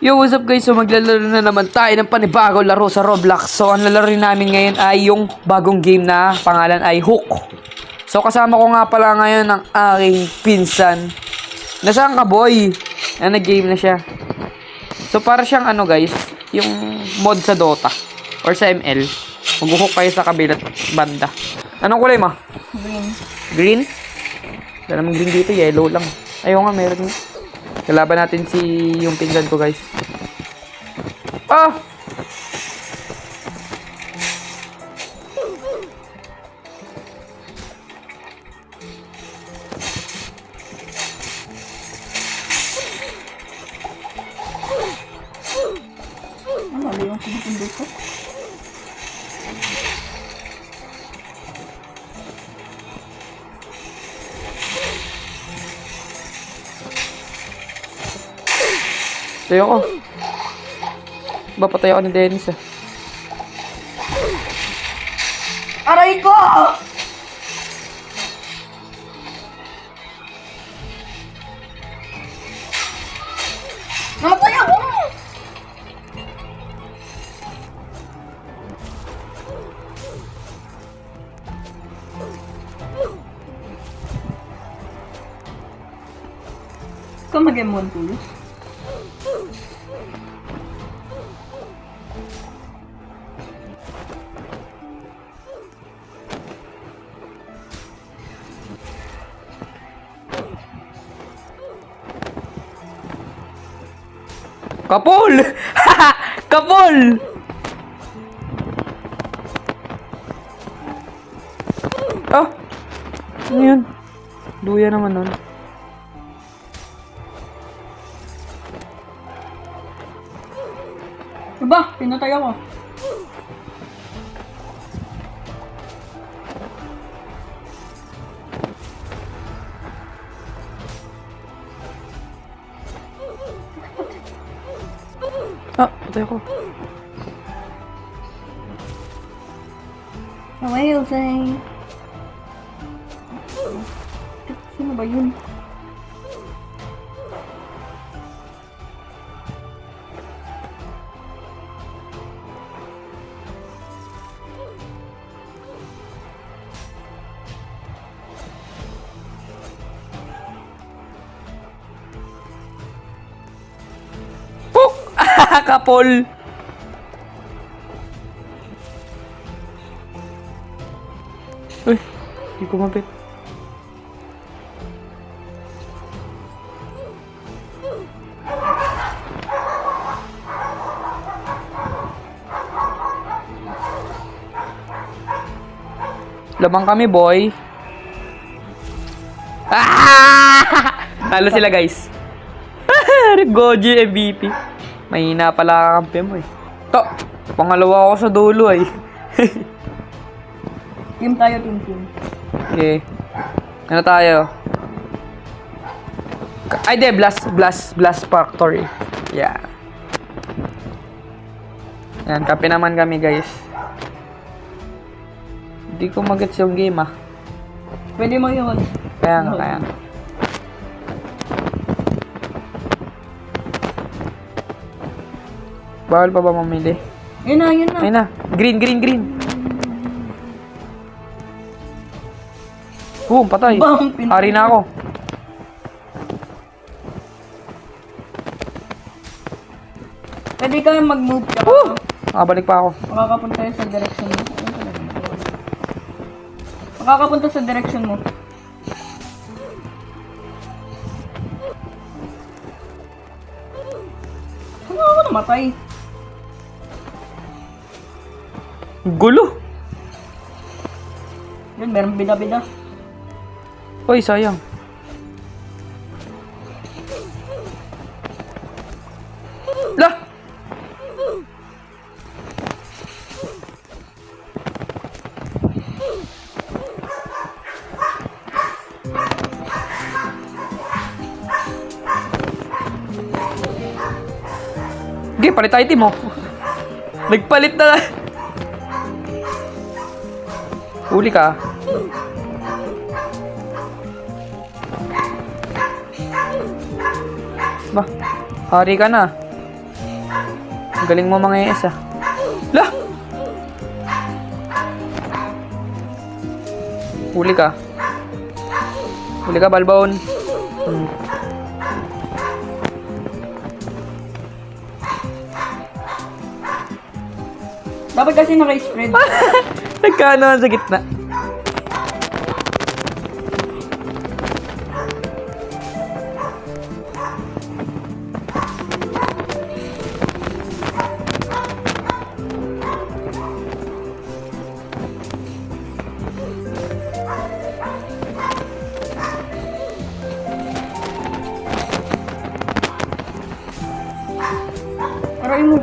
Yo, what's up guys? So maglalaro na naman tayo ng panibagong laro sa Roblox. So ang lalaro namin ngayon ay yung bagong game na pangalan ay Hook. So kasama ko nga pala ngayon ang aking pinsan. Nasaan ka, boy? Nag-game na siya. So para siyang ano guys, yung mod sa Dota or sa ML. Mag-hook kayo sa kabilat banda. Anong kulay mo? Green. Green? Wala namang green dito, yellow lang. Ayaw nga, meron nga. Kalaban natin si yung pinsan ko guys. Ah! Ano ba yung pinipindot ko? Tayo ko. Papatay ako ni Dennis ah. Aray ko! Namatay ako! Ikaw mag-M1 tulo? Kapul! Kapul! Ah! Ano yun? Luya naman nun. Aba, pinatay ako. Ah, patay ako. Away, Jose. Sino ba yun? Puk! Kapul! Uy, hindi ko mapit. Labang kami, boy. Ah! Talo sila, guys. Goji MVP. Mahina pala ang kampi mo eh. To, pangalawa ako sa dulo ay. Team tayo, team. Okay. Ano tayo? Ay, de, Blast Factory. Yeah. Yan, kape naman kami, guys. Hindi ko magets yung game, ah. Pwede mo yun. Kaya nga. Bawal pa ba mamili? Yun na. Ayun na. Green. Boom, patay. Bang, pinatay. Hari na ako. Pwede ka mag-move ka. Balik pa ako. Makakapunta yun sa direction mo. Makakapunta sa direction mo. Saan ako namatay? Gulo. Yun, meron bida-bida. Uy, sayang. Lah! Okay, palit tayo team, oh. Nagpalit na. Huli ka. Ba, hari ka na. Galing mo mga ES ah. Lah! Huli ka. Huli ka, Balbon. Dapat kasi naka-spread. Nagkano sa gitna. Aray mo.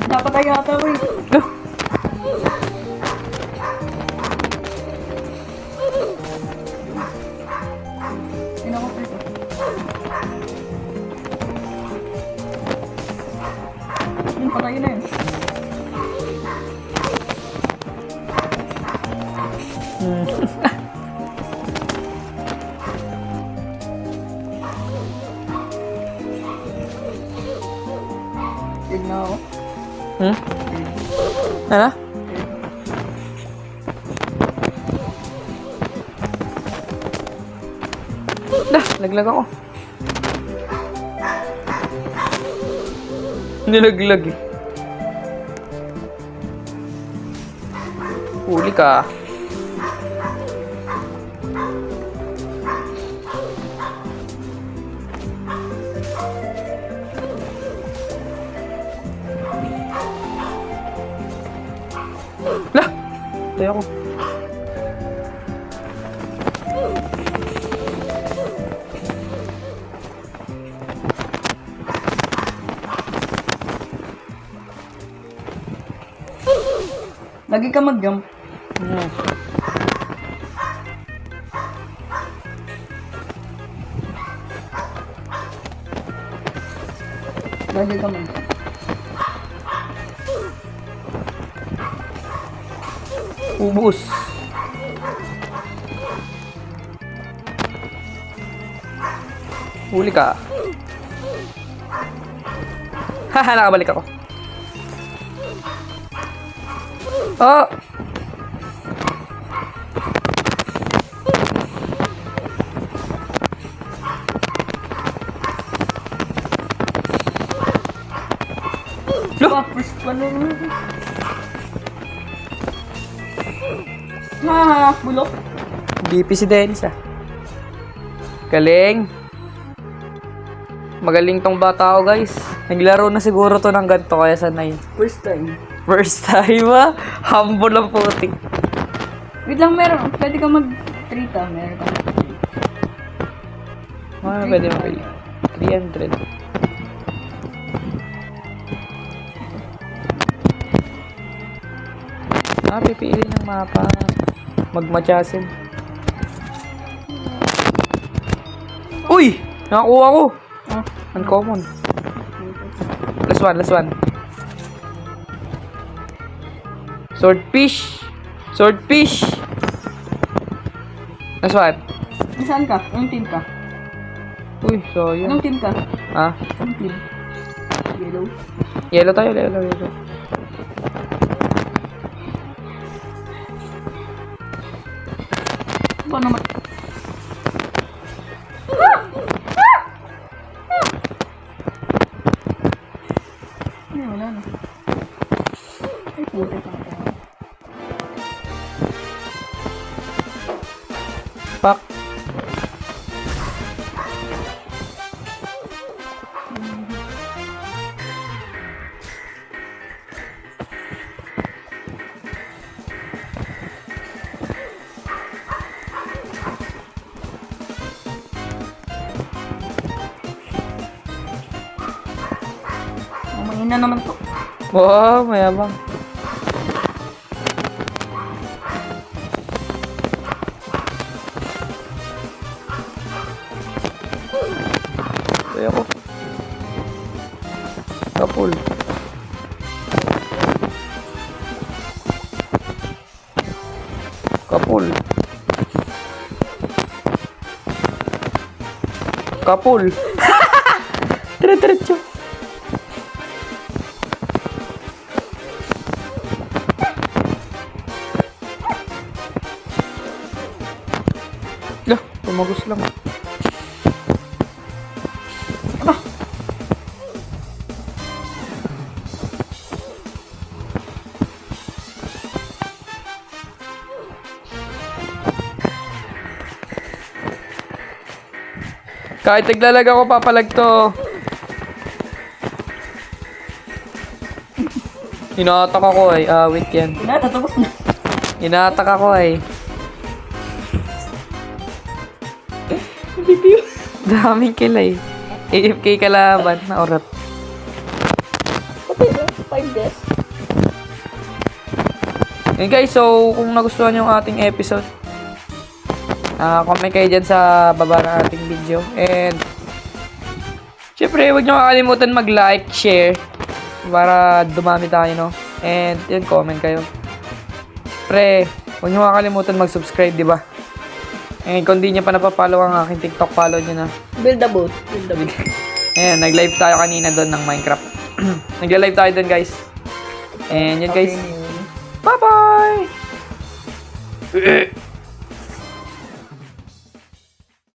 Dapat tayo ata ko eh. Lah! Tingnan ko prito. Patay na yun. Tignan ako. Ano? Dah, laglag ako. Nilaglag eh. Huli ka. Lah! Tayo ako. Lagi ka mag-jump. Lagi ka mag-jump. Ubus. Huli ka. Haha, nakabalik ako. Oh! Loh! First one na naman. Ah, bulok. BP si Dennis ah. Galing. Magaling tong bata ko guys. Naglaro na siguro to ng ganito kaya sanay. First time. First time ah. Humble ang putik. Wait lang, meron. Pwede ka mag-trita. Meron ka Ano pwede mo pay? 300. Pipili ng mapa. Magmatyasin. Uy! Nakakuha ko! Oh. Uncommon. Last one, last one. Swordfish! Swordfish! Last one. Saan ka? Anong team ka? Uy, so yun. Anong team ka? Ha? Anong team? Yellow. Yellow tayo, yellow. Ano naman? Ay, wala na. Ay, puti ka na. Pak. Mahina naman to. Wow, mayabang. Kaya ko. Kapul. Kapul. Kapul. Dire-diretso. Lah, tumagos lang. Kahit naglalag ako, papalag to. Inatak ako eh. Wait yan. Tatapos na. Inatak ako eh. Bitiw. Daming kilay. AFK kalaban na orat. Pati ba? 5 deaths. Yun guys, so kung nagustuhan yung ating episode, comment kayo dyan sa baba ng ating video. And syempre, huwag nyo kakalimutan mag-like, share para dumami tayo, no? And yun, comment kayo. Pre, huwag nyo kakalimutan mag-subscribe, di ba? And kung di nyo pa napapollow ang aking TikTok, follow nyo na. Build a boat. Build a boat. Ayan, nag-live tayo kanina doon ng Minecraft. Nag-live tayo doon, guys. And yun, guys. Okay, yun. Bye-bye!